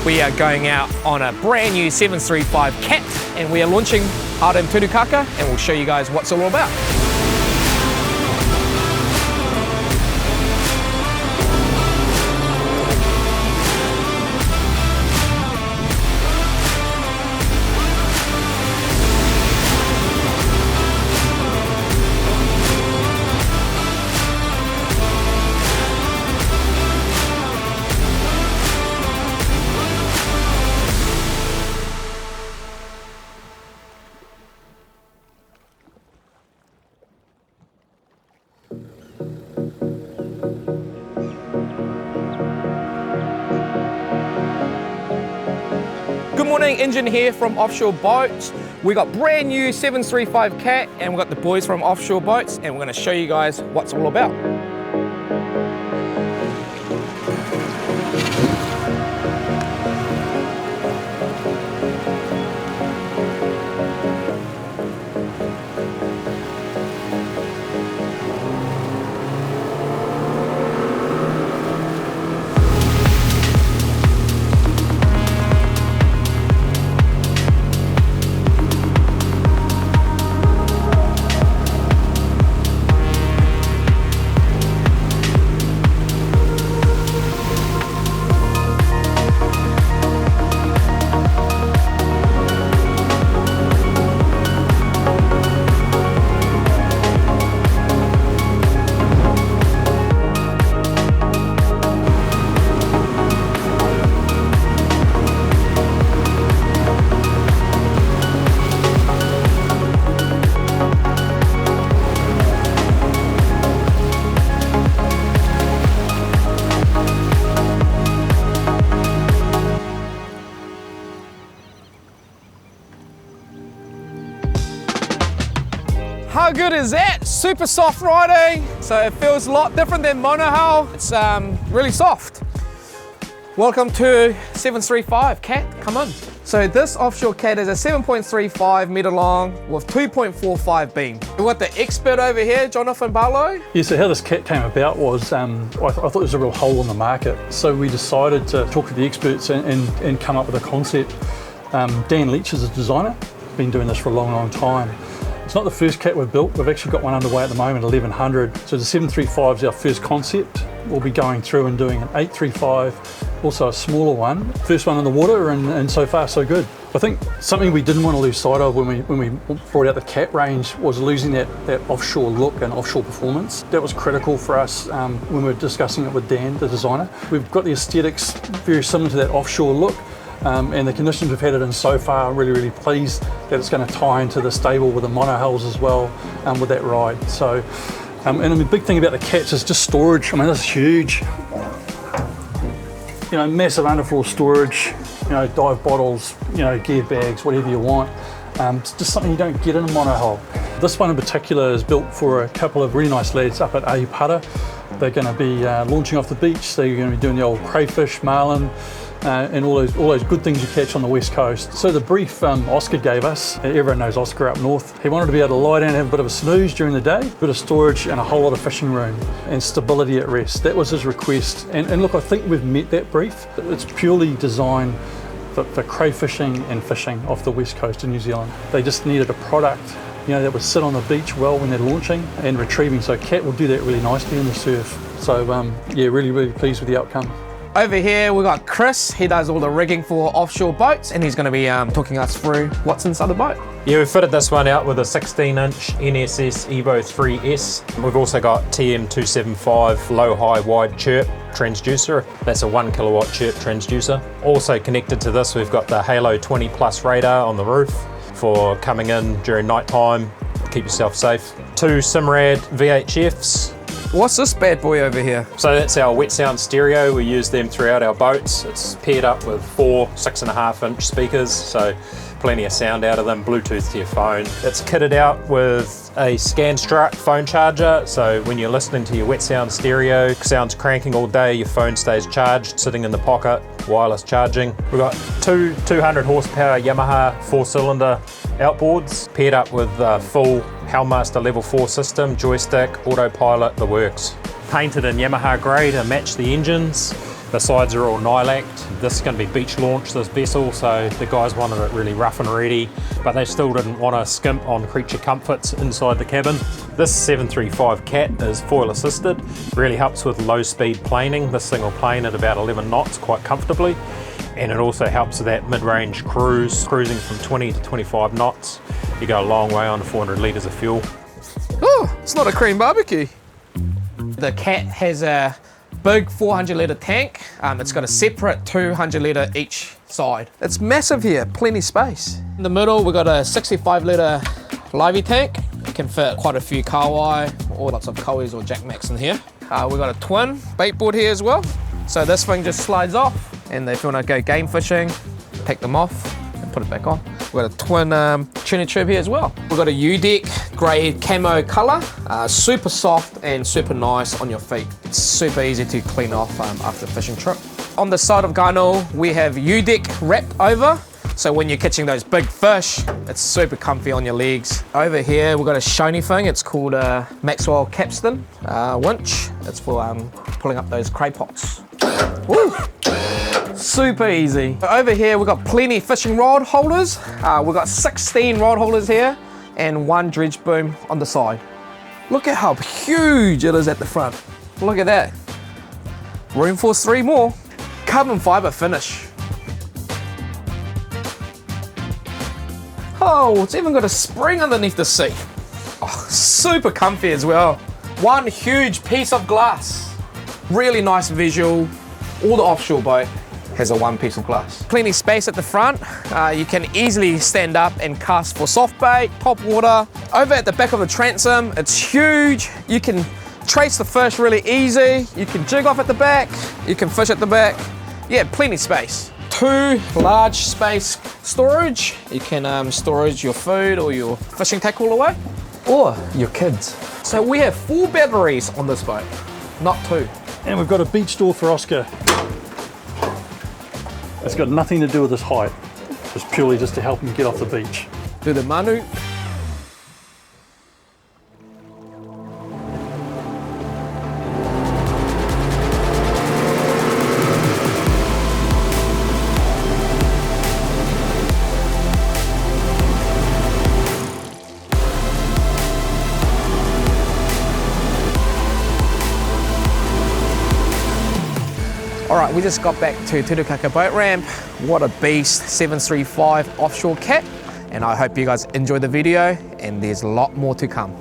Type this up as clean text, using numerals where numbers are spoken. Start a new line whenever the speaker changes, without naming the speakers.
We are going out on a brand new 735 Cat, and we are launching out in Turukaka, and we'll show you guys what's it all about. Good morning, Engine here from Offshore Boats. We got brand new 735 Cat, and we got the boys from Offshore Boats, and we're going to show you guys what's all about. How good is that? Super soft riding, so it feels a lot different than monohull. It's really soft. Welcome to 735 Cat, come on. So this Offshore Cat is a 7.35 metre long with 2.45 beam. We've got the expert over here, Jonathan Barlow.
Yeah, so how this Cat came about was, I thought there was a real hole in the market. So we decided to talk to the experts and come up with a concept. Dan Leach is a designer, been doing this for a long time. It's not the first Cat we've built. We've actually got one underway at the moment, 1100. So the 735 is our first concept. We'll be going through and doing an 835, also a smaller one. First one in the water, and so far so good. I think something we didn't want to lose sight of when we brought out the Cat range was losing that offshore look and offshore performance. That was critical for us when we were discussing it with Dan, the designer. We've got the aesthetics very similar to that offshore look. And the conditions we've had it in so far, I'm really pleased that it's going to tie into the stable with the monohulls as well with that ride. So, and the big thing about the Cats is just storage. I mean, this is huge. You know, massive underfloor storage, you know, dive bottles, you know, gear bags, whatever you want. It's just something you don't get in a monohull. This one in particular is built for a couple of really nice lads up at Aupara. They're going to be launching off the beach, so you're going to be doing the old crayfish, marlin, and all those good things you catch on the west coast. So the brief Oscar gave us, everyone knows Oscar up north, he wanted to be able to lie down and have a bit of a snooze during the day, a bit of storage and a whole lot of fishing room and stability at rest. That was his request, and look, I think we've met that brief. It's purely designed for crayfishing and fishing off the west coast of New Zealand. They just needed a product, you know, that would sit on the beach well when they're launching and retrieving, so Cat will do that really nicely in the surf. So yeah, really pleased with the outcome.
Over here we've got Chris. He does all the rigging for Offshore Boats, and he's going to be talking us through what's inside the boat.
Yeah, we've fitted this one out with a 16-inch NSS Evo 3S. We've also got TM275 low-high wide chirp transducer. That's a 1 kilowatt chirp transducer. Also connected to this, we've got the Halo 20 Plus radar on the roof for coming in during night time. Keep yourself safe. 2 Simrad VHFs.
What's this bad boy over here?
So that's our wet sound stereo. We use them throughout our boats. It's paired up with 4 6.5-inch speakers, so plenty of sound out of them, Bluetooth to your phone. It's kitted out with a Scanstrut phone charger, so when you're listening to your wet sound stereo, sound's cranking all day, your phone stays charged, sitting in the pocket, wireless charging. We've got 2 200 horsepower Yamaha 4-cylinder outboards, paired up with a full Hellmaster level 4 system, joystick, autopilot, the works. Painted in Yamaha grey to match the engines. The sides are all nylaced. This is going to be beach launch, this vessel, so the guys wanted it really rough and ready, but they still didn't want to skimp on creature comforts inside the cabin. This 735 Cat is foil assisted, really helps with low speed planing. This thing will plane at about 11 knots quite comfortably, and it also helps with that mid-range cruise, cruising from 20 to 25 knots. You go a long way on 400 litres of fuel.
Oh, it's not a cream barbecue. The Cat has a big 400 litre tank. It's got a separate 200 litre each side. It's massive here, plenty space. In the middle, we've got a 65 litre livey tank. It can fit quite a few kawai or lots of kois or jackmacks in here. We've got a twin bait board here as well. So this thing just slides off, and if you want to go game fishing, take them off and put it back on. We've got a twin tuna tube here as well. We've got a U-deck grey camo colour, super soft and super nice on your feet. It's super easy to clean off after a fishing trip. On the side of gunnel, we have U-deck wrapped over, so when you're catching those big fish, it's super comfy on your legs. Over here, we've got a shiny thing. It's called a Maxwell capstan winch. It's for pulling up those cray pots. Woo! Super easy. Over here, we've got plenty fishing rod holders. We've got 16 rod holders here and one dredge boom on the side. Look at how huge it is at the front. Look at that. Room for 3 more. Carbon fiber finish. Oh, it's even got a spring underneath the seat. Oh, super comfy as well. One huge piece of glass. Really nice visual. All the offshore boat has a one piece of glass. Plenty of space at the front. You can easily stand up and cast for soft bait, top water. Over at the back of the transom, it's huge. You can trace the fish really easy. You can jig off at the back. You can fish at the back. Yeah, plenty of space. 2 large space storage. You can storage your food or your fishing tackle away, or your kids. So we have 4 batteries on this boat, not 2.
And we've got a beach door for Oscar. It's got nothing to do with his height. It's purely just to help him get off the beach.
Do the manu. All right, we just got back to Tutukaka boat ramp. What a beast, 735 Offshore Cat. And I hope you guys enjoyed the video, and there's a lot more to come.